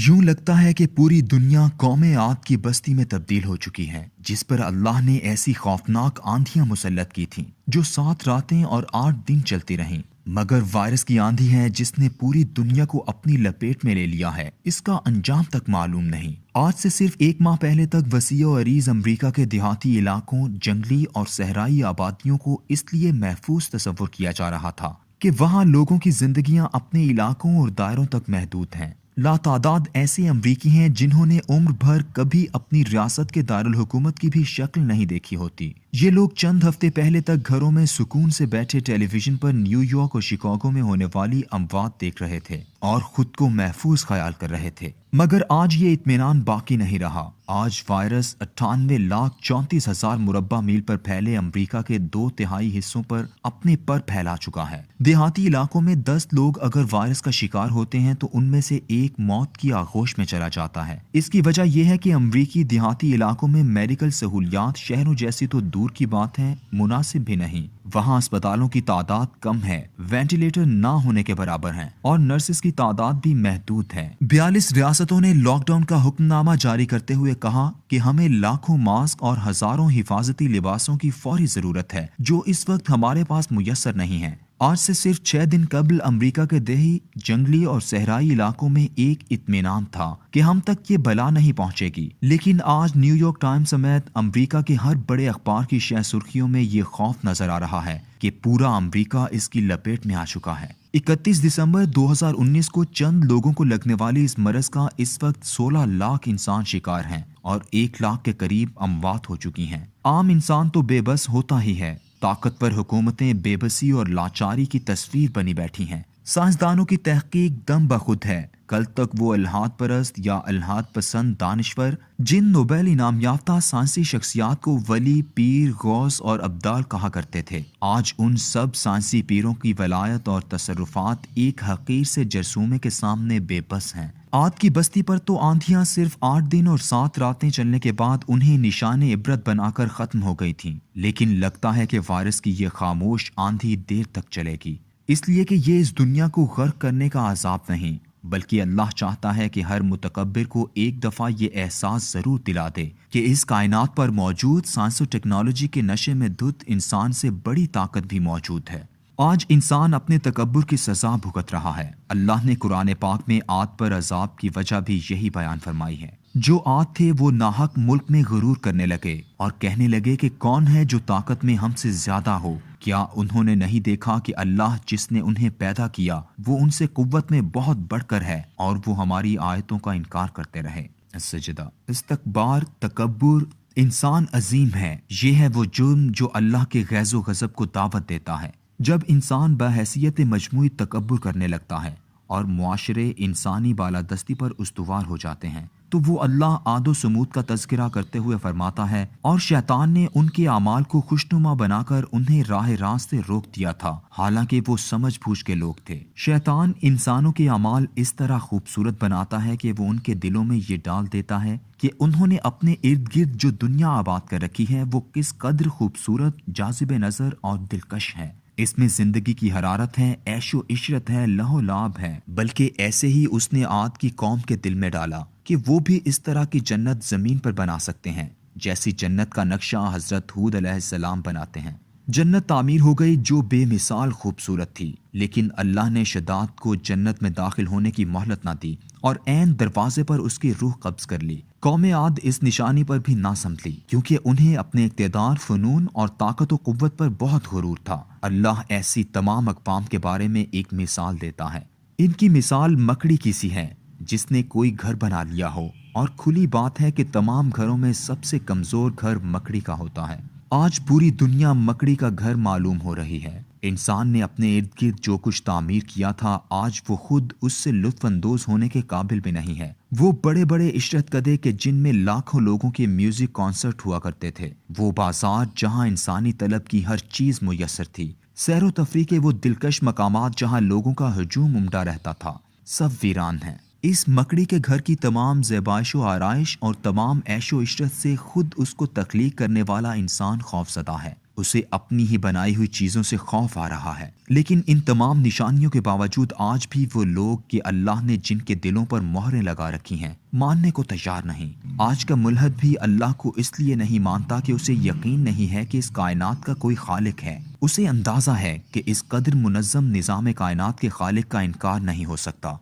यूं लगता है कि पूरी दुनिया कौमे आद की बस्ती में तब्दील हो चुकी है, जिस पर अल्लाह ने ऐसी खौफनाक आंधियां मुसल्लत की थीं, जो 7 रातें और 8 दिन चलती रहीं। मगर वायरस की आंधी है जिसने पूरी दुनिया को अपनी लपेट में ले लिया है, इसका अंजाम तक मालूम नहीं। आज से सिर्फ 1 माह पहले तक वसीओ अरीज अमरीका के देहाती इलाकों, जंगली और सहराई आबादियों को इसलिए महफूज तस्वुर किया जा रहा था कि वहाँ लोगों की जिंदगियां अपने इलाकों और दायरों तक महदूद हैं। लातादाद ऐसे अमरीकी हैं जिन्होंने उम्र भर कभी अपनी रियासत के दारुल हुकूमत की भी शक्ल नहीं देखी होती। ये लोग चंद हफ्ते पहले तक घरों में सुकून से बैठे टेलीविजन पर न्यूयॉर्क और शिकागो में होने वाली अमवात देख रहे थे और खुद को महफूज ख्याल कर रहे थे। मगर आज ये इत्मीनान बाकी नहीं रहा। आज वायरस 98,34,000 मुरब्बा मील पर फैले अमरीका के 2/3 हिस्सों पर अपने पर फैला चुका है। देहाती इलाकों में 10 लोग अगर वायरस का शिकार होते हैं तो उनमें से एक मौत की आगोश में चला जाता है। इसकी वजह यह है कि अमरीकी देहाती इलाकों में मेडिकल सहूलियात शहरों जैसी तो दूर की बात है, मुनासिब भी नहीं। वहाँ अस्पतालों की तादाद कम है, वेंटिलेटर ना होने के बराबर हैं और नर्सेस की तादाद भी महदूद है। 42 रियासतों ने लॉकडाउन का हुक्मनामा जारी करते हुए कहा कि हमें लाखों मास्क और हजारों हिफाजती लिबासों की फौरी जरूरत है, जो इस वक्त हमारे पास मुयस्सर नहीं है। आज से सिर्फ 6 दिन कबल अमेरिका के देही, जंगली और सहराई इलाकों में एक इत्मीनान था कि हम तक ये बला नहीं पहुंचेगी। लेकिन आज न्यूयॉर्क टाइम्स समेत अमेरिका के हर बड़े अखबार की शह सुर्खियों में ये खौफ नजर आ रहा है कि पूरा अमेरिका इसकी लपेट में आ चुका है। 31 दिसंबर 2019 को चंद लोगों को लगने वाली इस मरज का इस वक्त 16 लाख इंसान शिकार हैं और 1 लाख के करीब अमवात हो चुकी हैं। आम इंसान तो बेबस होता ही है। ताकतवर हुकूमतें बेबसी और लाचारी की तस्वीर बनी बैठी हैं। साइंसदानों की तहकीक दम बखुद है। कल तक वो अल्लाहद परस्त या अल्लाहद पसंद दानिश्वर, जिन नोबेल इनाम याफ्ता साइंसी शख्सियात को वली, पीर, गौस और अब्दाल कहा करते थे, आज उन सब साइंसी पीरों की वलायत और तसर्रुफात एक हकीर से जरसूमे के सामने बेबस हैं। आद की बस्ती पर तो आंधियां सिर्फ 8 दिन और 7 रातें चलने के बाद उन्हें निशाने इबरत बनाकर खत्म हो गई थीं। लेकिन लगता है कि वायरस की ये खामोश आंधी देर तक चलेगी, इसलिए कि ये इस दुनिया को गर्क करने का अजाब नहीं, बल्कि अल्लाह चाहता है कि हर मुतकब्बिर को एक दफ़ा ये एहसास ज़रूर दिला दे कि इस कायनात पर मौजूद साइंस और टेक्नोलॉजी के नशे में धुत इंसान से बड़ी ताकत भी मौजूद है। आज इंसान अपने तकब्बुर की सजा भुगत रहा है। अल्लाह ने कुरान पाक में आद पर अजाब की वजह भी यही बयान फरमाई है। जो आद थे वो नाहक मुल्क में गुरूर करने लगे और कहने लगे कि कौन है जो ताकत में हमसे ज्यादा हो। क्या उन्होंने नहीं देखा कि अल्लाह जिसने उन्हें पैदा किया वो उनसे कुव्वत में बहुत बढ़कर है और वो हमारी आयतों का इनकार करते रहे। सजदा, इस्तकबार, तकब्बुर इंसान अजीम है। ये है वो जुर्म जो अल्लाह के गैज़ो गज़ब को दावत देता है। जब इंसान बहैसियत मजमूई तकब्बुर करने लगता है और मुआशरे इंसानी बालादस्ती पर उस्तुवार हो जाते हैं, तो वो अल्लाह आदो समूद का तज़किरा करते हुए फरमाता है, और शैतान ने उनके अमाल को खुशनुमा बनाकर उन्हें राह रास्त से रोक दिया था, हालांकि वो समझ बूझ के लोग थे। शैतान इंसानों के अमाल इस तरह खूबसूरत बनाता है कि वो उनके दिलों में ये डाल देता है कि उन्होंने अपने इर्द गिर्द जो दुनिया आबाद कर रखी है वो किस कद्र खूबसूरत, जाजिब नजर और दिलकश है। इसमें जिंदगी की हरारत है, ऐशो इशरत है, लहो लाभ है। बल्कि ऐसे ही उसने आद की कौम के दिल में डाला कि वो भी इस तरह की जन्नत जमीन पर बना सकते हैं जैसी जन्नत का नक्शा हजरत हूद अलैहिस्सलाम बनाते हैं। जन्नत तामीर हो गई जो बेमिसाल खूबसूरत थी, लेकिन अल्लाह ने शदात को जन्नत में दाखिल होने की मोहलत ना दी और ऐन दरवाजे पर उसकी रूह कब्ज कर ली। कौम आद इस निशानी पर भी ना संभली, क्योंकि उन्हें अपने इक़्तिदार, फ़नून और ताकत व कुव्वत पर बहुत गुरूर था। अल्लाह ऐसी तमाम अक़वाम के बारे में एक मिसाल देता है। इनकी मिसाल मकड़ी की सी है जिसने कोई घर बना लिया हो, और खुली बात है कि तमाम घरों में सबसे कमज़ोर घर मकड़ी का होता है। आज पूरी दुनिया मकड़ी का घर मालूम हो रही है। इंसान ने अपने इर्द गिर्द जो कुछ तामीर किया था, आज वो खुद उससे लुत्फ अंदोज होने के काबिल भी नहीं है। वो बड़े बड़े इशरत कदे के जिनमें लाखों लोगों के म्यूजिक कॉन्सर्ट हुआ करते थे, वो बाजार जहां इंसानी तलब की हर चीज मुयस्सर थी, सैरो तफरी के वो दिलकश मकामात जहां लोगों का हजूम उमड़ा रहता था, सब वीरान है। इस मकड़ी के घर की तमाम ज़ेबाइश व आराइश और तमाम ऐशो इशरत से खुद उसको तख्लीक करने वाला इंसान खौफज़दा है। اسے اپنی ہی بنائی ہوئی چیزوں سے خوف آ رہا ہے۔ لیکن ان تمام نشانیوں کے باوجود آج بھی وہ لوگ کہ اللہ نے جن کے دلوں پر مہریں لگا رکھی ہیں ماننے کو تیار نہیں۔ آج کا ملحد بھی اللہ کو اس لیے نہیں مانتا کہ اسے یقین نہیں ہے کہ اس کائنات کا کوئی خالق ہے۔ اسے اندازہ ہے کہ اس قدر منظم نظام کائنات کے خالق کا انکار نہیں ہو سکتا۔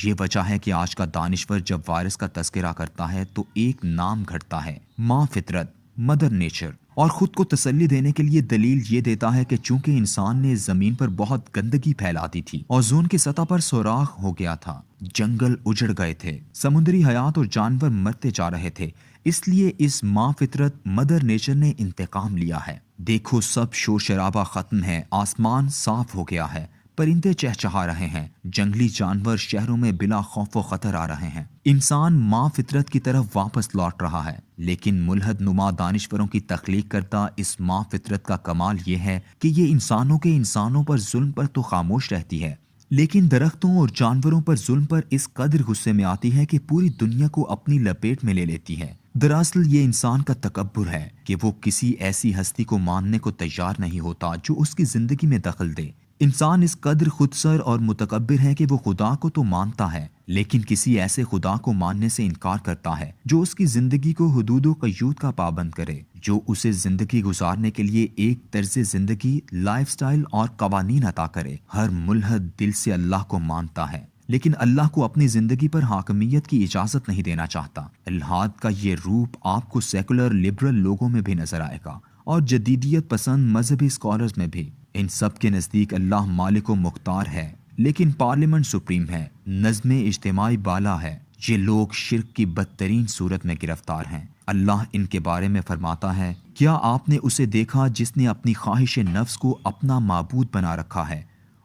یہ وجہ ہے کہ آج کا دانشور جب وائرس کا تذکرہ کرتا ہے تو ایک نام گھڑتا ہے، ماں فطرت، مدر نیچر، اور خود کو تسلی دینے کے لیے دلیل یہ دیتا ہے کہ چونکہ انسان نے زمین پر بہت گندگی پھیلا دی تھی، اوزون کی سطح پر سوراخ ہو گیا تھا، جنگل اجڑ گئے تھے، سمندری حیات اور جانور مرتے جا رہے تھے، اس لیے اس ماں فطرت مدر نیچر نے انتقام لیا ہے۔ دیکھو سب شور شرابہ ختم ہے، آسمان صاف ہو گیا ہے، پرندے چہچہا رہے ہیں، جنگلی جانور شہروں میں بلا خوف و خطر آ رہے ہیں، انسان ماں فطرت کی طرف واپس لوٹ رہا ہے۔ لیکن ملحد نما دانشوروں کی تخلیق کرتا اس ماں فطرت کا کمال یہ ہے کہ یہ انسانوں کے انسانوں پر ظلم پر تو خاموش رہتی ہے، لیکن درختوں اور جانوروں پر ظلم پر اس قدر غصے میں آتی ہے کہ پوری دنیا کو اپنی لپیٹ میں لے لیتی ہے۔ دراصل یہ انسان کا تکبر ہے کہ وہ کسی ایسی ہستی کو ماننے کو تیار نہیں ہوتا جو اس کی زندگی میں دخل دے۔ انسان اس قدر خود سر اور متکبر ہے کہ وہ خدا کو تو مانتا ہے لیکن کسی ایسے خدا کو ماننے سے انکار کرتا ہے جو اس کی زندگی کو حدود و قیود کا پابند کرے، جو اسے زندگی گزارنے کے لیے ایک طرز زندگی، لائف سٹائل اور قوانین عطا کرے۔ ہر ملحد دل سے اللہ کو مانتا ہے لیکن اللہ کو اپنی زندگی پر حاکمیت کی اجازت نہیں دینا چاہتا۔ الحاد کا یہ روپ آپ کو سیکولر لبرل لوگوں میں بھی نظر آئے گا اور جدیدیت پسند مذہبی اسکالرز میں بھی۔ ان سب کے نزدیک اللہ مالک و مختار ہے لیکن پارلیمنٹ سپریم ہے، نظم اجتماعی بالا ہے۔ یہ لوگ شرک کی بدترین صورت میں گرفتار ہیں۔ اللہ ان کے بارے میں فرماتا ہے، کیا آپ نے اسے دیکھا جس نے اپنی خواہش نفس کو اپنا معبود بنا رکھا ہے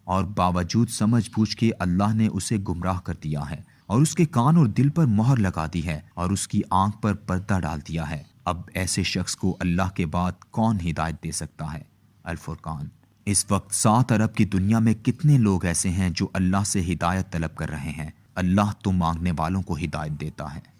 اور باوجود سمجھ بوجھ کے اللہ نے اسے گمراہ کر دیا ہے اور اس کے کان اور دل پر مہر لگا دی ہے اور اس کی آنکھ پر پردہ ڈال دیا ہے۔ اب ایسے شخص کو اللہ کے بعد کون ہدایت دے سکتا ہے؟ الفرقان۔ اس وقت 7 ارب کی دنیا میں کتنے لوگ ایسے ہیں جو اللہ سے ہدایت طلب کر رہے ہیں؟ اللہ تو مانگنے والوں کو ہدایت دیتا ہے۔